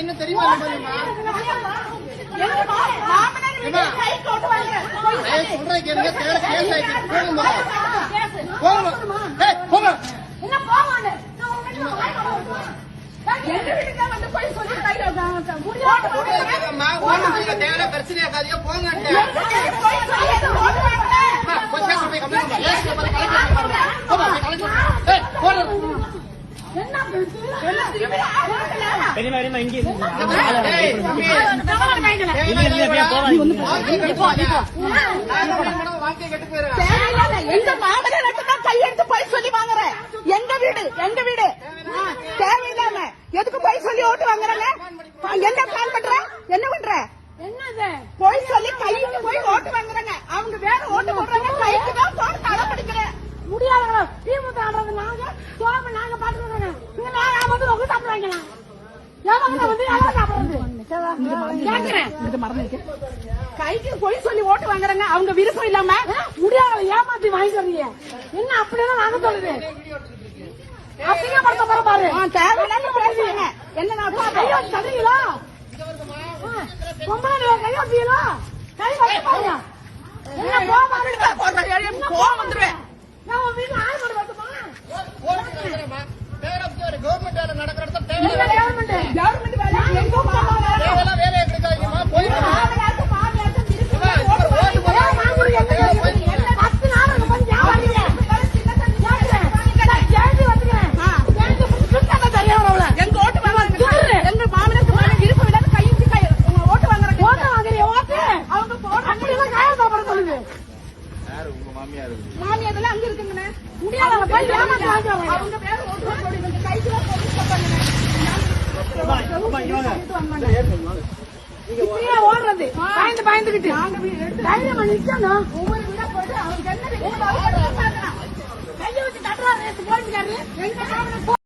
என்ன தெரியுமா பிரச்சனையாக்காதீங்க போங்க. கையெடுத்து போய் சொல்லி வாங்குற எங்க வீடு தேவையில்லாம எதுக்கு போய் சொல்லி ஓட்டு வாங்குறாங்க? என்ன பிளான் பண்ற? என்ன பண்ற? போய் சொல்லி கையிட்டு போய் ஓட்டு வாங்குறாங்க. அவங்க வேற ஓட்டு போடுறாங்க. கைக்கு தான் போட்டு தடை படிக்கிறேன் முடியாத திமுக ஆடுறது நாங்க சோம நாங்க பாத்துக்கிறோங்க. உங்க சாப்பிடுவாங்களா? கைக்கு போய் சொல்லி ஓட்டு வாங்குறாங்க. அவங்க விருப்பம் இல்லாம முடியாத ஏமாத்தி வாங்கிட்டு வரீங்க. என்ன அப்படின்னா நாங்க சொல்லுது அசிங்கப்படுத்த பாரு. தேவையில்லாம பேசுவீங்க. என்ன கையோ தரீங்களா? பொம்பளை கையோ தீங்களா? கை வச்சு பாருங்க. என்ன கோவம் வந்துருவேன். நான் வீட்டுல ஆள் போட்டு வரட்டுமா? கவர்மெண்ட் வேலை நடக்கிற கவர்மெண்ட் வேலை வேலை எடுக்காதீங்கம்மா. போய் மாமியார் அங்க இருக்குங்கண்ணே முடியாத அவங்க வேற ஓடுறது பயந்துகிட்டு ஒவ்வொரு வீடா போயிட்டு அவங்க கையை வச்சு தட்டுறாரு போலீஸ்காரரு